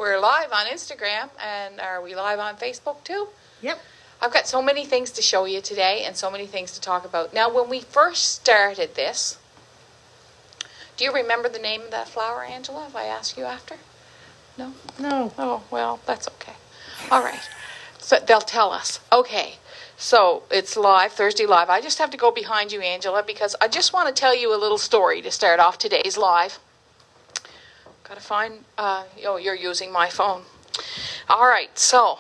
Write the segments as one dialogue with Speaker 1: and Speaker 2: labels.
Speaker 1: We're live on Instagram, and are we live on Facebook too?
Speaker 2: Yep.
Speaker 1: I've got so many things to show you today and so many things to talk about. Now, when we first started this, do you remember the name of that flower, Angela, if I ask you after? No?
Speaker 2: No.
Speaker 1: Oh, well, that's okay. All right. So they'll tell us. Okay. So it's live, Thursday live. I just have to go behind you, Angela, because I just want to tell you a little story to start off today's live. Got to find, you're using my phone. All right. So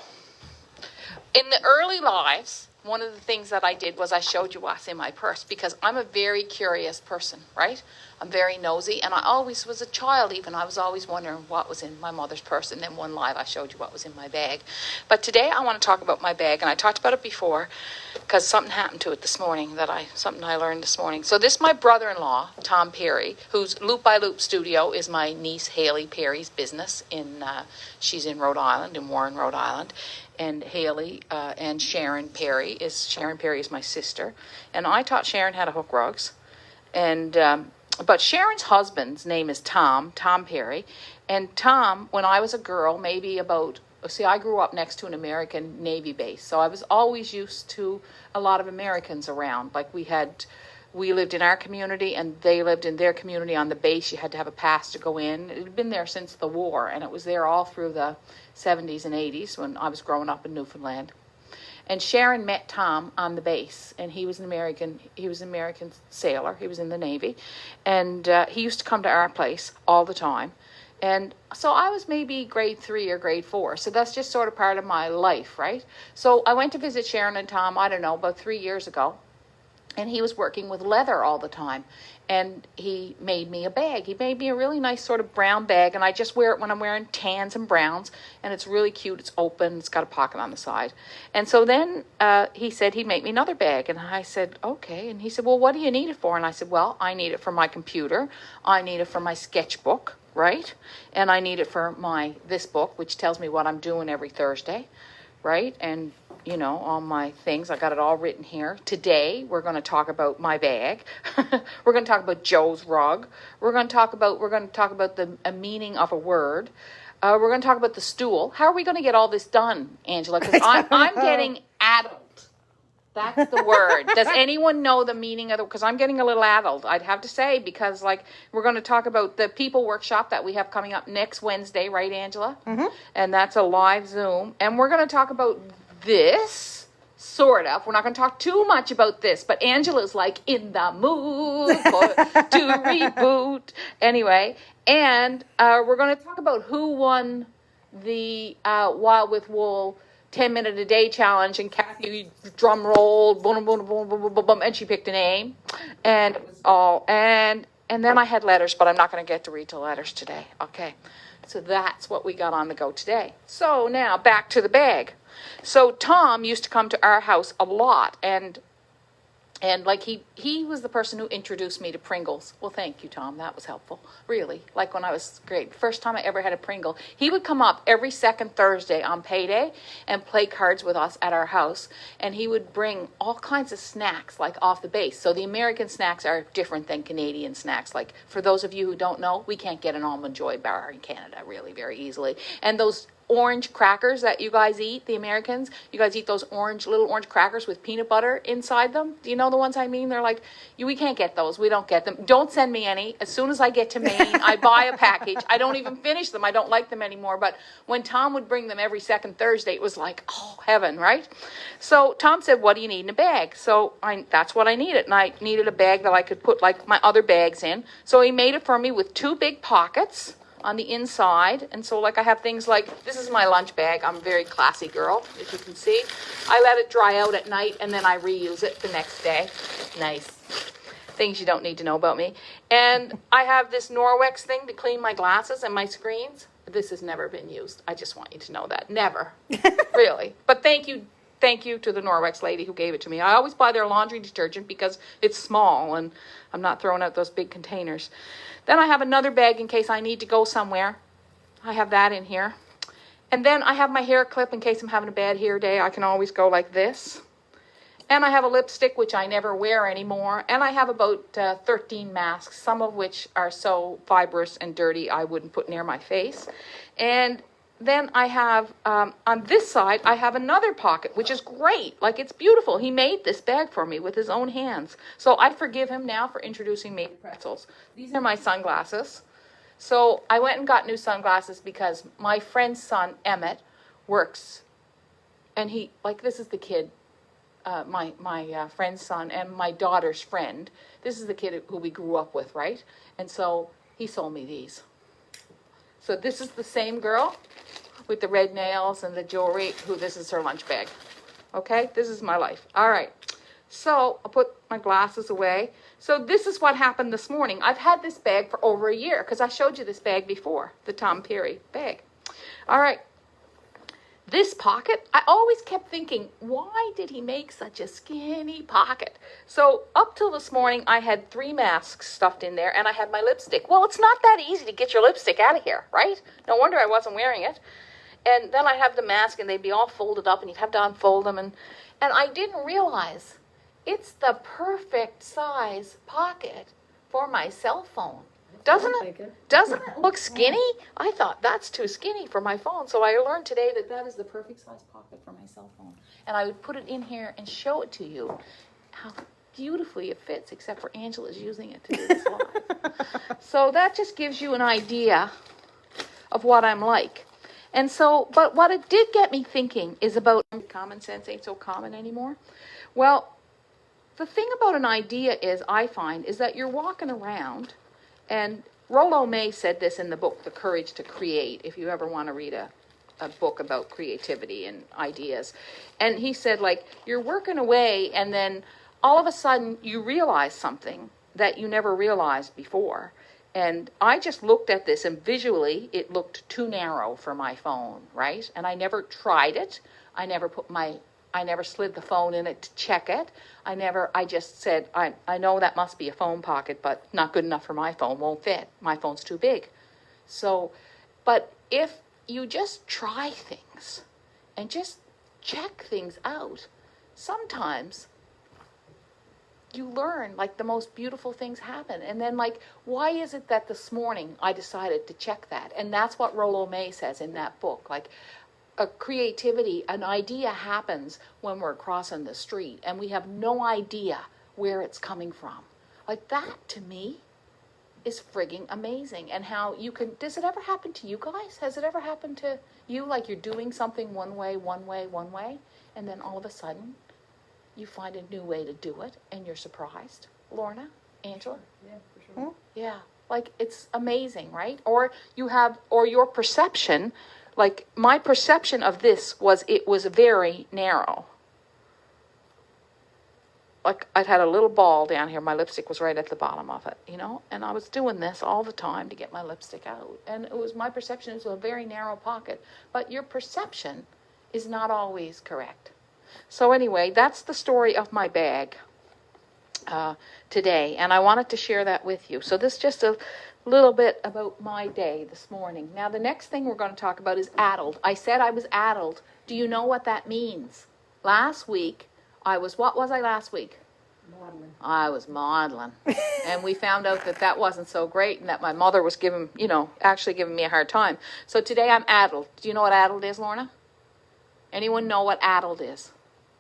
Speaker 1: in the early lives, one of the things that I did was I showed you what's in my purse, because I'm a very curious person, right? I'm very nosy, and I always was a child even. I was always wondering what was in my mother's purse, and then one live I showed you what was in my bag. But today I want to talk about my bag, and I talked about it before because something happened to it this morning, something I learned this morning. So this is my brother-in-law, Tom Perry, whose Loop by Loop studio is my niece Haley Perry's business. She's in Rhode Island, in Warren, Rhode Island. And Haley and Sharon Perry is my sister, and I taught Sharon how to hook rugs, and but Sharon's husband's name is Tom Perry, and Tom, when I was a girl, I grew up next to an American Navy base, so I was always used to a lot of Americans around. Like we lived in our community and they lived in their community on the base. You had to have a pass to go in. It had been there since the war, and it was there all through the 70s and 80s when I was growing up in Newfoundland. And Sharon met Tom on the base, and he was an American sailor. He was in the Navy, and he used to come to our place all the time. And so I was maybe grade 3 or grade 4. So that's just sort of part of my life, right? So I went to visit Sharon and Tom, I don't know, about 3 years ago. And he was working with leather all the time. And he made me a bag. He made me a really nice sort of brown bag. And I just wear it when I'm wearing tans and browns. And it's really cute. It's open. It's got a pocket on the side. And so then he said he'd make me another bag. And I said, okay. And he said, well, what do you need it for? And I said, well, I need it for my computer. I need it for my sketchbook, right? And I need it for this book, which tells me what I'm doing every Thursday, right? And all my things. I got it all written here. Today, we're going to talk about my bag. We're going to talk about Joe's rug. We're going to talk about the meaning of a word. We're going to talk about the stool. How are we going to get all this done, Angela? Because I'm getting adult. That's the word. Does anyone know the meaning of because I'm getting a little adult, I'd have to say, because we're going to talk about the people workshop that we have coming up next Wednesday, right, Angela? Mm-hmm. And that's a live Zoom. And we're going to talk about this, sort of. We're not going to talk too much about this, but Angela's in the mood to reboot. Anyway, and we're going to talk about who won the Wild with Wool 10-minute a day challenge, and Kathy drum rolled, boom, boom, boom, boom, boom, boom, boom, and she picked a name, and it was all, and then I had letters, but I'm not going to get to read the letters today. Okay, so that's what we got on the go today. So now back to the bag. So Tom used to come to our house a lot, and he was the person who introduced me to Pringles. Well, thank you, Tom. That was helpful. Really. When I was great. First time I ever had a Pringle. He would come up every second Thursday on payday and play cards with us at our house. And he would bring all kinds of snacks, off the base. So the American snacks are different than Canadian snacks. For those of you who don't know, we can't get an Almond Joy bar in Canada really very easily. And those orange crackers that you guys eat, the Americans, you guys eat those little orange crackers with peanut butter inside them. Do you know the ones I mean? They're we can't get those. We don't get them. Don't send me any. As soon as I get to Maine, I buy a package. I don't even finish them. I don't like them anymore. But when Tom would bring them every second Thursday, it was oh, heaven, right? So Tom said, what do you need in a bag? So that's what I needed. And I needed a bag that I could put my other bags in. So he made it for me with 2 big pockets on the inside. And so I have things this is my lunch bag. I'm a very classy girl, as you can see. I let it dry out at night and then I reuse it the next day. Nice. Things you don't need to know about me. And I have this Norwex thing to clean my glasses and my screens. This has never been used. I just want you to know that. Never. Really. But thank you to the Norwex lady who gave it to me. I always buy their laundry detergent because it's small and I'm not throwing out those big containers. Then I have another bag in case I need to go somewhere. I have that in here. And then I have my hair clip in case I'm having a bad hair day. I can always go like this. And I have a lipstick, which I never wear anymore. And I have about 13 masks, some of which are so fibrous and dirty I wouldn't put near my face. And then I have, on this side, I have another pocket, which is great. Like, it's beautiful. He made this bag for me with his own hands. So I forgive him now for introducing me to pretzels. These are my sunglasses. So I went and got new sunglasses because my friend's son, Emmett, works. And he, like, this is the kid, my friend's son and my daughter's friend. This is the kid who we grew up with, right? And so he sold me these. So this is the same girl with the red nails and the jewelry, who this is her lunch bag. Okay, this is my life. All right, so I'll put my glasses away. So this is what happened this morning. I've had this bag for over a year because I showed you this bag before, the Tom Perry bag. All right, this pocket, I always kept thinking, why did he make such a skinny pocket? So up till this morning, I had 3 masks stuffed in there and I had my lipstick. Well, it's not that easy to get your lipstick out of here, right? No wonder I wasn't wearing it. And then I have the mask and they'd be all folded up and you'd have to unfold them. And I didn't realize it's the perfect size pocket for my cell phone. Doesn't it look skinny? I thought that's too skinny for my phone. So I learned today that that is the perfect size pocket for my cell phone. And I would put it in here and show it to you how beautifully it fits, except for Angela's using it to do this live. So that just gives you an idea of what I'm like. And so, but what it did get me thinking is about common sense ain't so common anymore. Well, the thing about an idea is, I find, is that you're walking around. And Rollo May said this in the book, The Courage to Create, if you ever want to read a book about creativity and ideas. And he said, like, you're working away and then all of a sudden you realize something that you never realized before. And I just looked at this and visually it looked too narrow for my phone, right? And I never tried it. I never slid the phone in it to check it. I just said, I know that must be a phone pocket, but not good enough for my phone, won't fit. My phone's too big. So, but if you just try things and just check things out, sometimes you learn, like, the most beautiful things happen. And then, like, why is it that this morning I decided to check that? And that's what Rollo May says in that book, like, a creativity, an idea happens when we're crossing the street and we have no idea where it's coming from. Like, that to me is frigging amazing. And how you can, does it ever happen to you guys? Has it ever happened to you? Like, you're doing something one way, and then all of a sudden you find a new way to do it and you're surprised. Lorna? Angela?
Speaker 2: Yeah, for sure.
Speaker 1: Yeah, like, it's amazing, right? Or your perception. Like, my perception of this was, it was very narrow. Like, I'd had a little ball down here. My lipstick was right at the bottom of it, you know? And I was doing this all the time to get my lipstick out. And it was, my perception was a very narrow pocket. But your perception is not always correct. So anyway, that's the story of my bag today. And I wanted to share that with you. So this is just a little bit about my day this morning. Now, the next thing we're going to talk about is addled. I said I was addled. Do you know what that means? Last week, what was I last week?
Speaker 2: Modeling.
Speaker 1: I was modeling. And we found out that that wasn't so great and that my mother was actually giving me a hard time. So today I'm addled. Do you know what addled is, Lorna? Anyone know what addled is?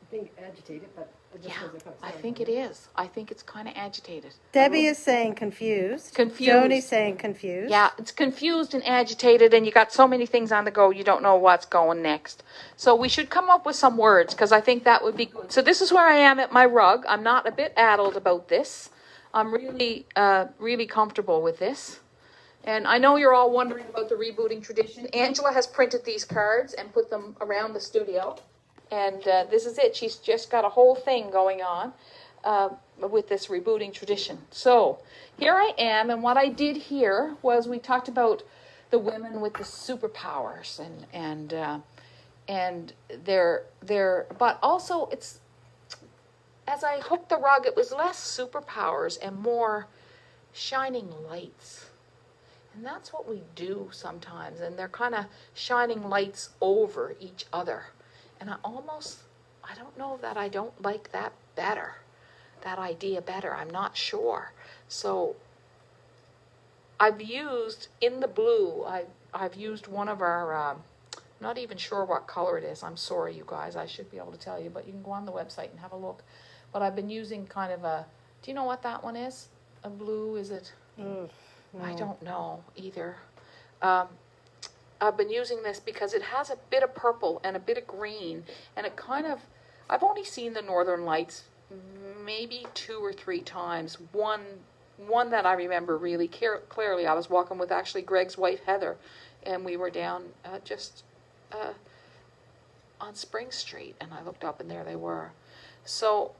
Speaker 2: I think agitated, but it just doesn't come
Speaker 1: I think it is. I think it's kind of agitated.
Speaker 3: Debbie is saying confused.
Speaker 1: Confused.
Speaker 3: Joni's saying confused.
Speaker 1: Yeah, it's confused and agitated, and you got so many things on the go, you don't know what's going next. So we should come up with some words, because I think that would be good. So this is where I am at my rug. I'm not a bit addled about this. I'm really, really comfortable with this. And I know you're all wondering about the rebooting tradition. Angela has printed these cards and put them around the studio. And this is it. She's just got a whole thing going on with this rebooting tradition. So here I am. And what I did here was, we talked about the women with the superpowers and their but also, it's, as I hooked the rug, it was less superpowers and more shining lights. And that's what we do sometimes. And they're kind of shining lights over each other. And I don't know that I don't like that better, that idea better. I'm not sure. So I've used, in the blue, I've used one of our I'm not even sure what color it is. I'm sorry, you guys. I should be able to tell you, but you can go on the website and have a look. But I've been using kind of a, do you know what that one is? A blue, is it?
Speaker 3: No.
Speaker 1: I don't know either. I've been using this because it has a bit of purple and a bit of green, and it kind of, I've only seen the Northern Lights maybe 2 or 3 times. One that I remember really clearly, I was walking with actually Greg's wife Heather, and we were down just on Spring Street, and I looked up and there they were. So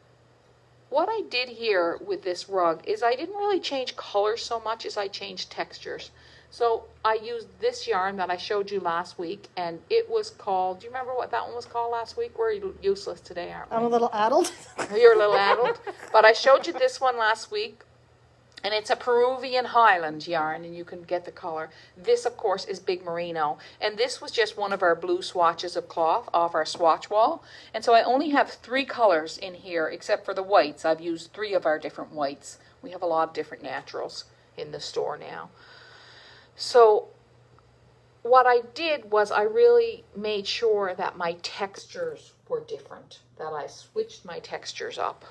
Speaker 1: what I did here with this rug is I didn't really change colors so much as I changed textures. So I used this yarn that I showed you last week, and it was called, do you remember what that one was called last week? We're useless today, aren't we?
Speaker 3: I'm a little addled.
Speaker 1: You're a little addled. But I showed you this one last week, and it's a Peruvian Highland yarn, and you can get the color. This, of course, is Big Merino, and this was just one of our blue swatches of cloth off our swatch wall. And so I only have 3 colors in here, except for the whites. I've used 3 of our different whites. We have a lot of different naturals in the store now. So what I did was I really made sure that my textures were different, that I switched my textures up.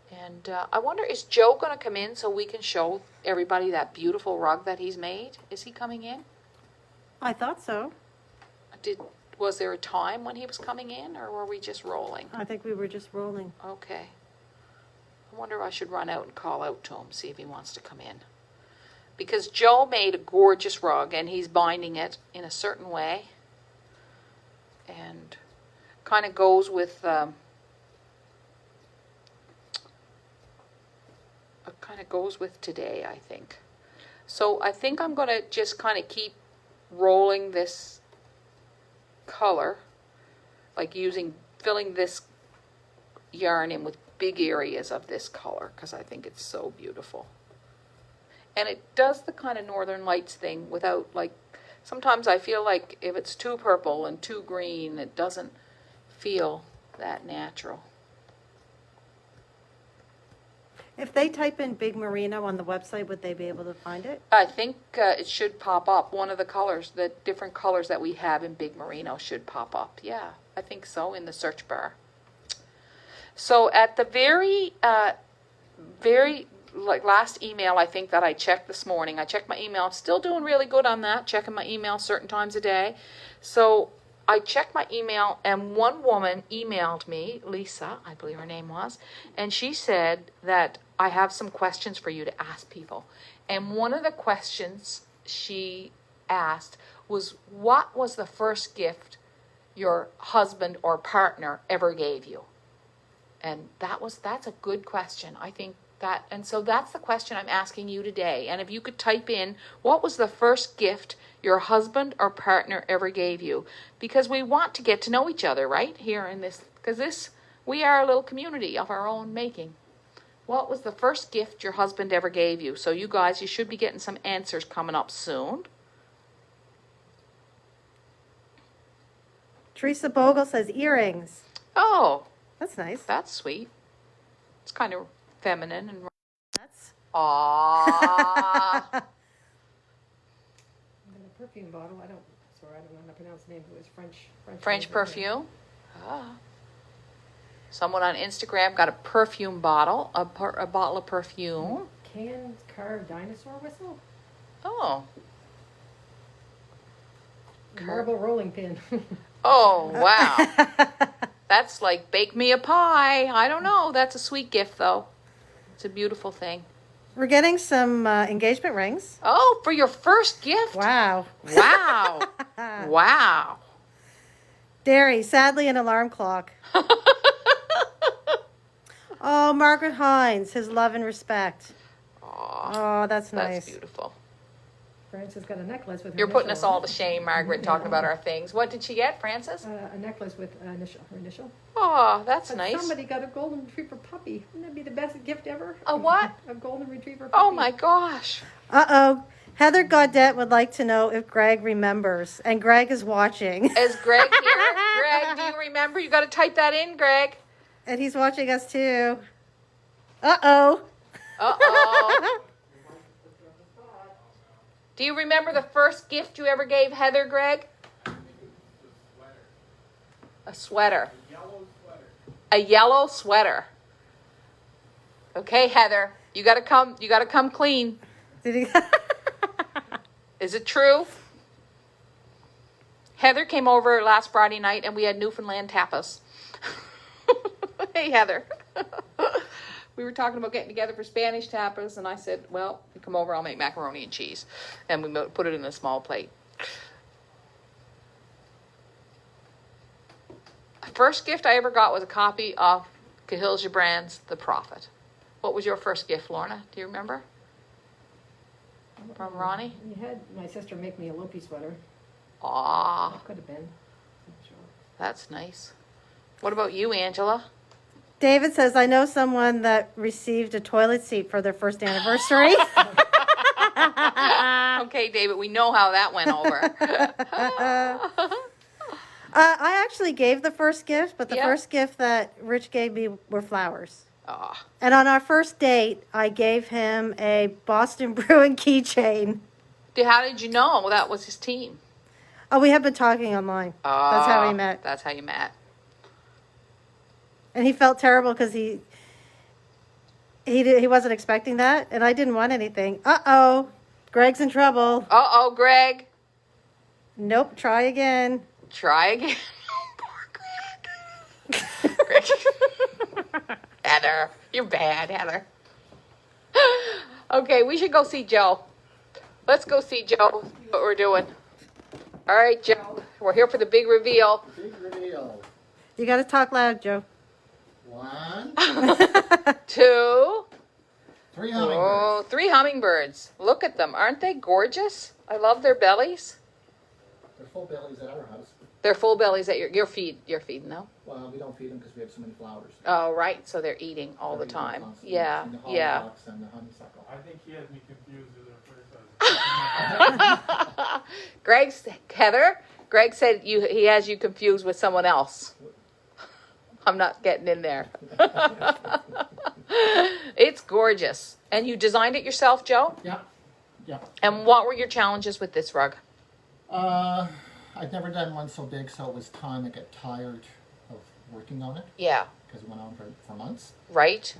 Speaker 1: And I wonder, is Joe going to come in so we can show everybody that beautiful rug that he's made? Is he coming in?
Speaker 3: I thought so.
Speaker 1: Was there a time when he was coming in, or were we just rolling?
Speaker 3: I think we were just rolling.
Speaker 1: Okay. I wonder if I should run out and call out to him, see if he wants to come in. Because Joe made a gorgeous rug, and he's binding it in a certain way. And kind of goes with... today, I think. So I think I'm going to just kind of keep rolling this color, like filling this yarn in with big areas of this color, because I think it's so beautiful. And it does the kind of Northern Lights thing without, like, sometimes I feel like if it's too purple and too green, it doesn't feel that natural.
Speaker 3: If they type in Big Merino on the website, would they be able to find it?
Speaker 1: I think it should pop up. One of the colors, the different colors that we have in Big Merino should pop up. Yeah, I think so, in the search bar. So at the very last email, I think, that I checked this morning, I checked my email. I'm still doing really good on that, checking my email certain times a day. So I checked my email, and one woman emailed me, Lisa, I believe her name was, and she said that I have some questions for you to ask people. And one of the questions she asked was, what was the first gift your husband or partner ever gave you? And that's a good question. I think that, and so that's the question I'm asking you today. And if you could type in, what was the first gift your husband or partner ever gave you? Because we want to get to know each other, right? Here in this, because we are a little community of our own making. What was the first gift your husband ever gave you? So you guys, you should be getting some answers coming up soon.
Speaker 3: Teresa Bogle says earrings.
Speaker 1: Oh,
Speaker 3: That's nice.
Speaker 1: that's sweet. It's kind of feminine and
Speaker 3: That's
Speaker 1: aww.
Speaker 2: And then a perfume bottle. I don't know how to pronounce the name. It was French name.
Speaker 1: Perfume. Ah. Someone on Instagram got a perfume bottle, a bottle of perfume.
Speaker 2: Canned carved dinosaur whistle.
Speaker 1: Oh.
Speaker 2: Marble rolling pin.
Speaker 1: Oh, wow. That's like bake me a pie. I don't know. That's a sweet gift, though. It's a beautiful thing.
Speaker 3: We're getting some engagement rings.
Speaker 1: Oh, for your first gift?
Speaker 3: Wow.
Speaker 1: Wow. Wow.
Speaker 3: Derry, sadly, an alarm clock. Oh, Margaret Hines, his love and respect.
Speaker 1: Aw,
Speaker 3: Oh, that's nice.
Speaker 1: that's beautiful.
Speaker 2: Frances got a necklace with her
Speaker 1: You're putting us
Speaker 2: initial
Speaker 1: all to shame, Margaret, talking about our things. What did she get, Frances?
Speaker 2: a necklace with her initial.
Speaker 1: Oh, that's
Speaker 2: But
Speaker 1: nice.
Speaker 2: somebody got a golden retriever puppy. Wouldn't that be the best gift ever?
Speaker 1: A what?
Speaker 2: A golden retriever puppy.
Speaker 1: Oh, my gosh.
Speaker 3: Uh-oh. Heather Gaudette would like to know if Greg remembers, and Greg is watching.
Speaker 1: Is Greg here? Greg, do you remember? You got to type that in, Greg.
Speaker 3: And he's watching us too. Uh-oh.
Speaker 1: Uh-oh. Do you remember the first gift you ever gave Heather, Greg? A sweater.
Speaker 4: Yellow sweater.
Speaker 1: A yellow sweater. Okay, Heather, you gotta come clean.
Speaker 3: Did he?
Speaker 1: Is it true? Heather came over last Friday night and we had Newfoundland tapas. Hey, Heather. We were talking about getting together for Spanish tapas, and I said, well, you come over, I'll make macaroni and cheese. And we put it in a small plate. The first gift I ever got was a copy of Cahill Gibran's The Prophet. What was your first gift, Lorna? Do you remember? From Ronnie?
Speaker 2: You had my sister make me a Loki sweater.
Speaker 1: Aw,
Speaker 2: That could have been. I'm sure.
Speaker 1: that's nice. What about you, Angela?
Speaker 3: David says, I know someone that received a toilet seat for their first anniversary.
Speaker 1: Okay, David, we know how that went over.
Speaker 3: I actually gave the first gift, but the
Speaker 1: Yeah.
Speaker 3: first gift that Rich gave me were flowers.
Speaker 1: Aw.
Speaker 3: And on our first date, I gave him a Boston Bruin keychain.
Speaker 1: How did you know that was his team?
Speaker 3: Oh, we have been talking online. That's how we met.
Speaker 1: That's how you met.
Speaker 3: And he felt terrible because he wasn't expecting that, and I didn't want anything. Uh-oh, Greg's in trouble.
Speaker 1: Uh-oh, Greg.
Speaker 3: Nope, try again.
Speaker 1: Try again. Poor Greg. Greg. Heather, you're bad, Heather. Okay, we should go see Joe. Let's go see Joe, see what we're doing. All right, Joe, we're here for the big reveal.
Speaker 4: Big reveal.
Speaker 3: You got to talk loud, Joe.
Speaker 4: 1,
Speaker 1: 2.
Speaker 4: 3 hummingbirds.
Speaker 1: Oh, 3 hummingbirds. Look at them. Aren't they gorgeous? I love their bellies.
Speaker 4: They're full bellies at our house.
Speaker 1: They're full bellies that you're feeding them.
Speaker 4: Well, we don't feed them because we have so many flowers.
Speaker 1: Oh, right. So they're eating all the
Speaker 4: They're eating
Speaker 1: time.
Speaker 4: constantly.
Speaker 1: Yeah,
Speaker 4: And the
Speaker 1: yeah.
Speaker 4: hollyhocks and the honeysuckle.
Speaker 5: I think he has me confused with her first husband.
Speaker 1: Greg said he has you confused with someone else. I'm not getting in there. It's gorgeous. And you designed it yourself, Joe?
Speaker 4: Yeah. Yeah.
Speaker 1: And what were your challenges with this rug?
Speaker 4: I'd never done one so big, so it was time to get tired of working on it
Speaker 1: Yeah,
Speaker 4: because it went on for months.
Speaker 1: right?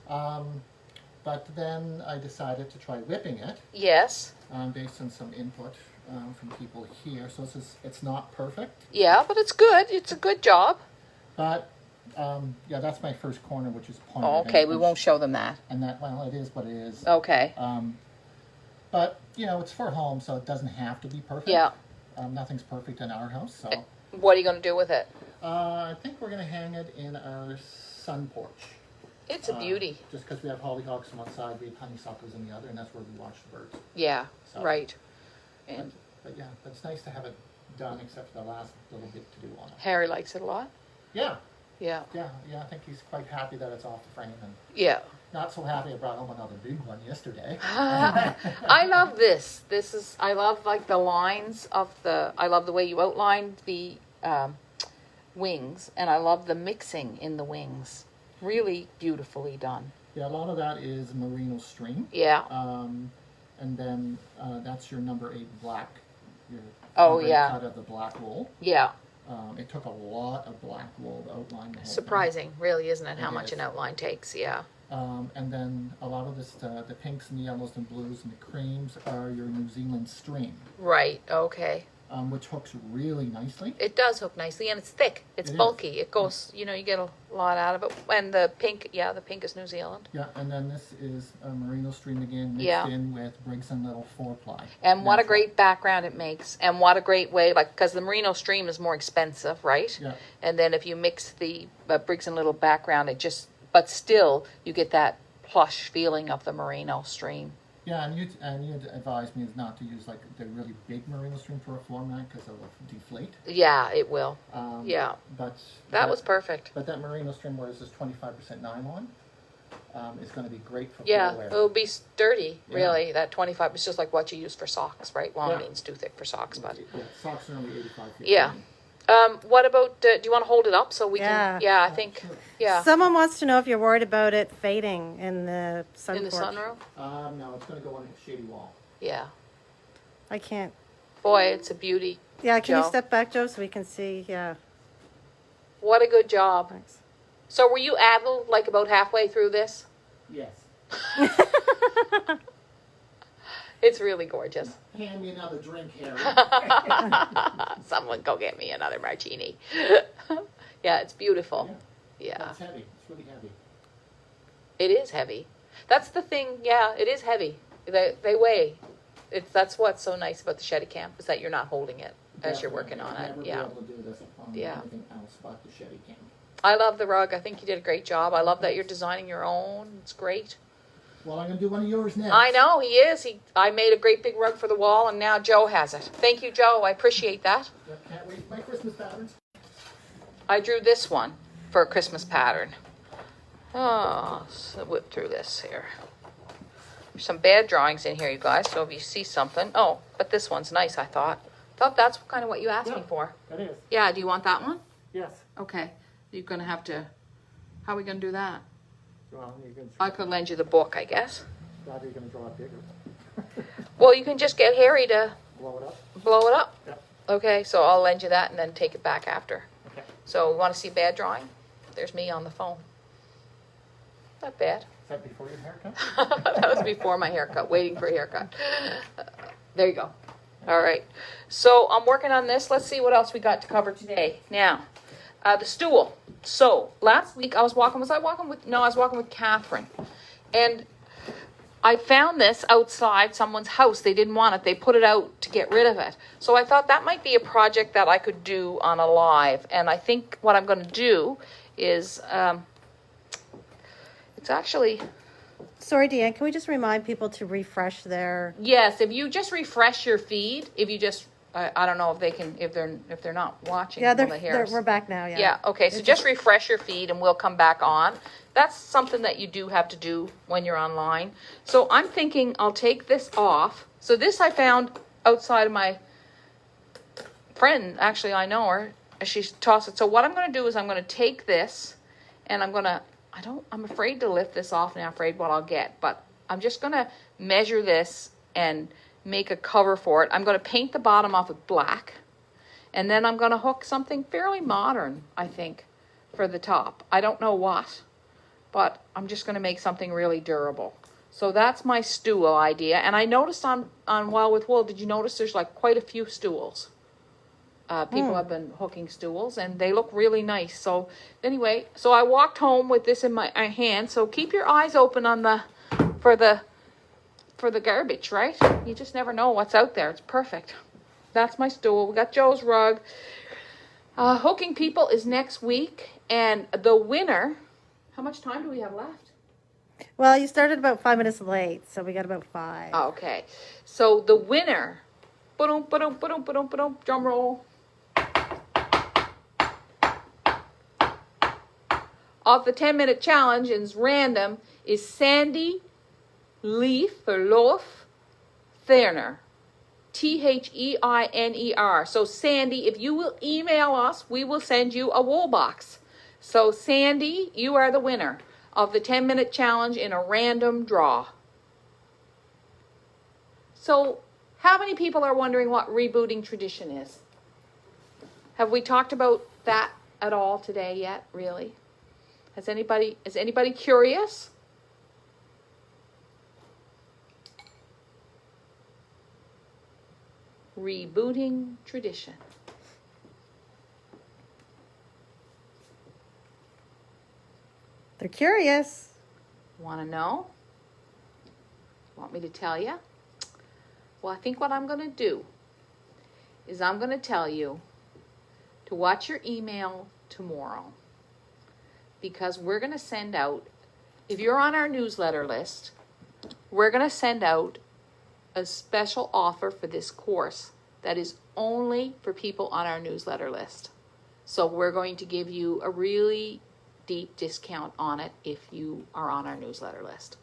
Speaker 4: But then I decided to try whipping it
Speaker 1: Yes.
Speaker 4: based on some input from people here. So it's not perfect,
Speaker 1: Yeah, but it's good. It's a good job.
Speaker 4: but yeah, that's my first corner, which is pointed.
Speaker 1: Oh, okay, we won't show them that.
Speaker 4: And that, well, it is what it is.
Speaker 1: Okay.
Speaker 4: But it's for home, so it doesn't have to be perfect.
Speaker 1: Yeah.
Speaker 4: Nothing's perfect in our house, so
Speaker 1: What are you going to do with it?
Speaker 4: I think we're going to hang it in our sun porch.
Speaker 1: It's a beauty.
Speaker 4: Just because we have hollyhocks on one side, we have honeysuckles on the other, and that's where we watch the birds.
Speaker 1: Yeah,
Speaker 4: So-
Speaker 1: right. And
Speaker 4: But yeah, it's nice to have it done, except for the last little bit to do on it.
Speaker 1: Harry likes it a lot.
Speaker 4: Yeah,
Speaker 1: Yeah.
Speaker 4: I think he's quite happy that it's off the frame, and
Speaker 1: Yeah.
Speaker 4: not so happy I brought home another big one yesterday.
Speaker 1: I love this. I love like the lines of I love the way you outlined the wings, and I love the mixing in the wings. Really beautifully done.
Speaker 4: Yeah, a lot of that is merino string.
Speaker 1: Yeah.
Speaker 4: And then that's your number 8 black. Your
Speaker 1: Oh,
Speaker 4: number 8
Speaker 1: yeah.
Speaker 4: cut of the black wool.
Speaker 1: Yeah.
Speaker 4: It took a lot of black wool to outline the whole
Speaker 1: Surprising, really, isn't it? How
Speaker 4: It
Speaker 1: much
Speaker 4: is.
Speaker 1: an outline takes. Yeah.
Speaker 4: thing. And then a lot of this, the pinks and the yellows and blues and the creams are your New Zealand string,
Speaker 1: Right. Okay.
Speaker 4: which hooks really nicely.
Speaker 1: It does hook nicely, and it's thick. It's
Speaker 4: It is.
Speaker 1: bulky. It goes. You get a lot out of it. And the pink. Yeah, the pink is New Zealand.
Speaker 4: Yeah, and then this is a merino string again, mixed
Speaker 1: Yeah.
Speaker 4: in with Briggs and Little 4-ply.
Speaker 1: And what a
Speaker 4: Natural.
Speaker 1: great background it makes, and what a great way, because the merino stream is more expensive, right?
Speaker 4: Yeah.
Speaker 1: And then if you mix the Briggs and Little background, but still, you get that plush feeling of the merino stream.
Speaker 4: Yeah, and you'd advise me not to use like the really big merino string for a floor mat because it'll deflate.
Speaker 1: Yeah, it will. Yeah.
Speaker 4: But
Speaker 1: That was perfect.
Speaker 4: But that merino string, whereas this 25% nylon, is going to be great for
Speaker 1: Yeah,
Speaker 4: floor wear.
Speaker 1: it'll be sturdy,
Speaker 4: Yeah.
Speaker 1: really. That 25 is just like what you use for socks, right? Well,
Speaker 4: Yeah.
Speaker 1: it means too thick for socks, but.
Speaker 4: Yeah, socks are only 85 feet.
Speaker 1: Yeah. What about, do you want to hold it up so we
Speaker 3: Yeah.
Speaker 1: can? Yeah, I think,
Speaker 4: Sure.
Speaker 1: yeah.
Speaker 3: Someone wants to know if you're worried about it fading in the sun
Speaker 1: In the
Speaker 3: porch.
Speaker 1: sunroom?
Speaker 4: No, it's going to go on a shady wall.
Speaker 1: Yeah.
Speaker 3: I can't.
Speaker 1: Boy, it's a beauty.
Speaker 3: Yeah, can you
Speaker 1: Joe?
Speaker 3: step back, Joe, so we can see? Yeah.
Speaker 1: What a good job.
Speaker 2: Thanks.
Speaker 1: So were you addled like about halfway through this?
Speaker 4: Yes.
Speaker 1: It's really gorgeous.
Speaker 4: Hand me another drink, Harry.
Speaker 1: Someone go get me another martini. Yeah, it's beautiful. Yeah.
Speaker 4: It's heavy. It's really heavy.
Speaker 1: It is heavy. That's the thing. Yeah, it is heavy. They weigh. That's what's so nice about the Steadicam is that you're not holding it as you're working on it.
Speaker 4: I'll never
Speaker 1: Yeah.
Speaker 4: be able to do this on
Speaker 1: Yeah.
Speaker 4: anything else but the Steadicam.
Speaker 1: I love the rug. I think you did a great job. I love that you're designing your own. It's great.
Speaker 4: Well, I'm going to do one of yours next.
Speaker 1: I know he is. I made a great big rug for the wall, and now Joe has it. Thank you, Joe. I appreciate that.
Speaker 4: Yep, can't wait for my Christmas patterns.
Speaker 1: I drew this one for a Christmas pattern. Oh, so whip through this here. There's some bad drawings in here, you guys. So if you see something, oh, but this one's nice. I thought that's kind of what you asked me for.
Speaker 4: That is.
Speaker 1: Yeah. Do you want that one?
Speaker 4: Yes.
Speaker 1: Okay. You're gonna have to. How are we gonna do that?
Speaker 4: Well, you can.
Speaker 1: I could lend you the book, I guess.
Speaker 4: Glad you're going to draw it bigger.
Speaker 1: Well, you can just get Harry to
Speaker 4: Blow it up.
Speaker 1: blow it up.
Speaker 4: Yep.
Speaker 1: Okay, so I'll lend you that and then take it back after.
Speaker 4: Okay.
Speaker 1: So, want to see bad drawing? There's me on the phone. Not bad.
Speaker 4: Is that before your haircut?
Speaker 1: That was before my haircut, waiting for a haircut. There you go. All right. So, I'm working on this. Let's see what else we got to cover today. Now, the stool. So, last week I was walking with Catherine. And I found this outside someone's house. They didn't want it. They put it out to get rid of it. So I thought that might be a project that I could do on a live. And I think what I'm going to do is, it's actually,
Speaker 3: Sorry, Deanne, can we just remind people to refresh their...
Speaker 1: yes, if you just refresh your feed, if you just, I don't know if they can, if they're not watching.
Speaker 3: Yeah,
Speaker 1: will they hear us?
Speaker 3: we're back now, yeah.
Speaker 1: Yeah, okay, so just refresh your feed and we'll come back on. That's something that you do have to do when you're online. So I'm thinking I'll take this off. So this I found outside of my friend, actually I know her, she tossed it. So what I'm going to do is I'm going to take this and I'm afraid to lift this off and I'm afraid what I'll get. But I'm just going to measure this and make a cover for it. I'm going to paint the bottom off with black. And then I'm going to hook something fairly modern, I think, for the top. I don't know what, but I'm just going to make something really durable. So that's my stool idea. And I noticed on Wild with Wool, did you notice there's like quite a few stools? People have been hooking stools and they look really nice. So anyway, so I walked home with this in my hand. So keep your eyes open on for the garbage, right? You just never know what's out there. It's perfect. That's my stool. We got Joe's rug. Hooking people is next week. And the winner, how much time do we have left?
Speaker 3: Well, you started about 5 minutes late, so we got about 5.
Speaker 1: Okay. So the winner, ba-dum, ba-dum, ba-dum, ba-dum, ba-dum, drum roll, of the 10-minute challenge is random is Sandy Leaf or Loaf Therner. Theiner. So Sandy, if you will email us, we will send you a wool box. So Sandy, you are the winner of the 10-minute challenge in a random draw. So how many people are wondering what rebooting tradition is? Have we talked about that at all today yet, really? Is anybody curious? Rebooting tradition.
Speaker 3: They're curious.
Speaker 1: Want to know? Want me to tell you? Well, I think what I'm going to do is I'm going to tell you to watch your email tomorrow. Because we're going to send out, if you're on our newsletter list, we're going to send out a special offer for this course that is only for people on our newsletter list. So we're going to give you a really deep discount on it if you are on our newsletter list.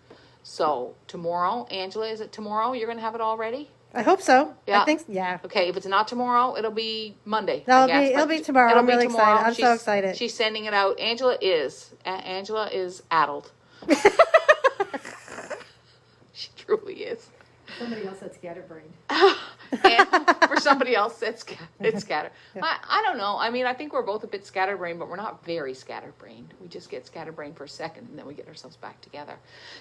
Speaker 1: So tomorrow, Angela, is it tomorrow? You're going to have it all ready?
Speaker 3: I hope so.
Speaker 1: Yeah.
Speaker 3: I think, yeah.
Speaker 1: Okay, if it's not tomorrow, it'll be Monday.
Speaker 3: No,
Speaker 1: I guess,
Speaker 3: it'll
Speaker 1: but
Speaker 3: be tomorrow.
Speaker 1: it'll
Speaker 3: I'm
Speaker 1: be
Speaker 3: really
Speaker 1: tomorrow.
Speaker 3: excited. I'm so excited.
Speaker 1: She's sending it out. Angela is addled. She truly is.
Speaker 2: Somebody else said scatterbrained.
Speaker 1: And for somebody else, it's scattered. I don't know. I mean, I think we're both a bit scatterbrained, but we're not very scatterbrained. We just get scatterbrained for a second, and then we get ourselves back together.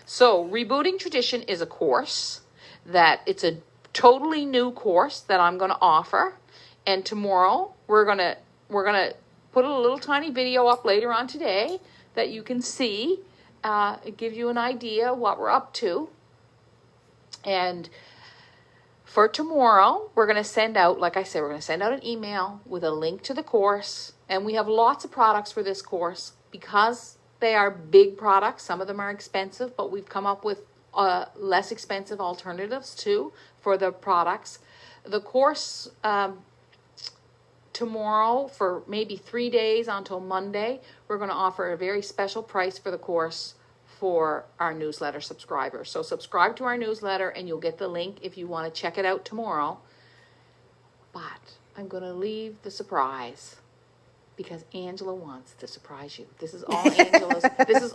Speaker 1: So, Rebooting Tradition is a course that it's a totally new course that I'm going to offer. And tomorrow, we're gonna put a little tiny video up later on today that you can see. It gives you an idea what we're up to. And for tomorrow, we're going to send out, like I said, we're going to send out an email with a link to the course. And we have lots of products for this course because they are big products. Some of them are expensive, but we've come up with less expensive alternatives too for the products. The course tomorrow, for maybe 3 days until Monday, we're going to offer a very special price for the course for our newsletter subscribers. So subscribe to our newsletter and you'll get the link if you want to check it out tomorrow. But I'm going to leave the surprise because Angela wants to surprise you. This is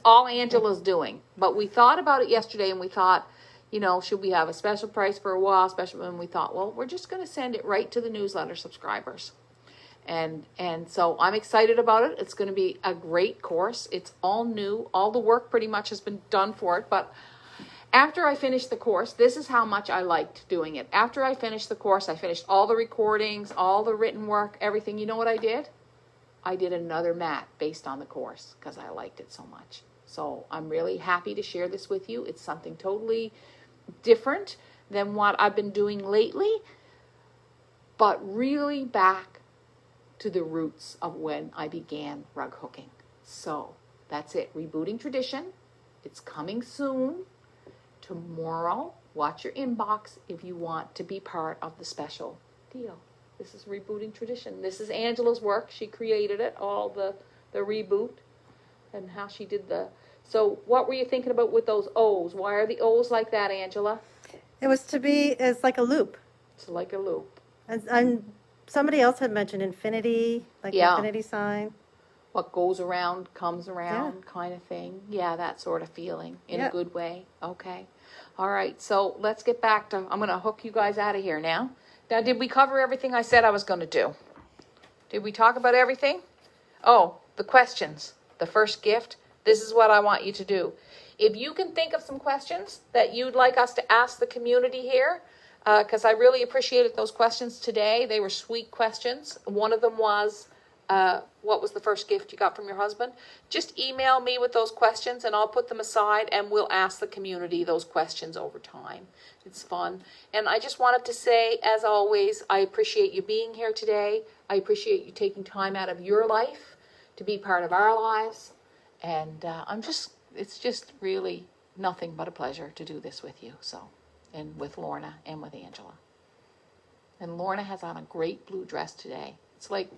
Speaker 1: all Angela's doing. But we thought about it yesterday and we thought, you know, should we have a special price for a while, and we thought, well, we're just going to send it right to the newsletter subscribers. And so I'm excited about it. It's going to be a great course. It's all new. All the work pretty much has been done for it. But after I finished the course, this is how much I liked doing it. After I finished the course, I finished all the recordings, all the written work, everything. You know what I did? I did another mat based on the course because I liked it so much. So I'm really happy to share this with you. It's something totally different than what I've been doing lately, but really back to the roots of when I began rug hooking. So that's it. Rebooting Tradition. It's coming soon. Tomorrow, watch your inbox if you want to be part of the special deal. This is Rebooting Tradition. This is Angela's work. She created it, all the reboot and how she did the... So what were you thinking about with those O's? Why are the O's like that, Angela?
Speaker 3: It's like a loop.
Speaker 1: It's like a loop.
Speaker 3: And somebody else had mentioned infinity, like infinity sign.
Speaker 1: What goes around comes around kind of thing. Yeah, that sort of feeling in a good way. Okay. All right. So let's get back to, I'm going to hook you guys out of here now. Now, did we cover everything I said I was going to do? Did we talk about everything? Oh, the questions. The first gift. This is what I want you to do. If you can think of some questions that you'd like us to ask the community here, because I really appreciated those questions today. They were sweet questions. One of them was, what was the first gift you got from your husband? Just email me with those questions and I'll put them aside and we'll ask the community those questions over time. It's fun. And I just wanted to say, as always, I appreciate you being here today. I appreciate you taking time out of your life to be part of our lives. And it's just really nothing but a pleasure to do this with you. So, and with Lorna and with Angela. And Lorna has on a great blue dress today. It's like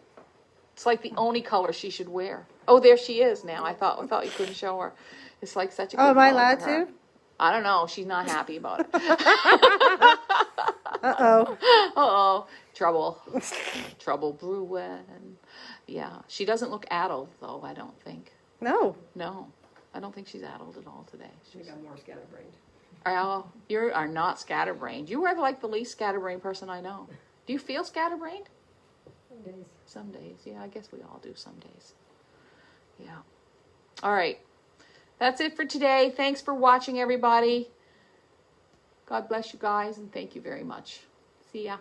Speaker 1: the only color she should wear. Oh, there she is now. I thought you couldn't show her. It's like such a good
Speaker 3: Oh, am I
Speaker 1: color
Speaker 3: allowed
Speaker 1: for her.
Speaker 3: to?
Speaker 1: I don't know. She's not happy about it.
Speaker 3: Uh-oh.
Speaker 1: Uh-oh. Trouble brewing. Yeah. She doesn't look addled, though, I don't think.
Speaker 3: No.
Speaker 1: No. I don't think she's addled at all today.
Speaker 2: I think I'm more scatterbrained.
Speaker 1: Oh, you are not scatterbrained. You are like the least scatterbrained person I know. Do you feel scatterbrained?
Speaker 2: Some days.
Speaker 1: Some days. Yeah, I guess we all do some days. Yeah. All right. That's it for today. Thanks for watching, everybody. God bless you guys, and thank you very much. See ya.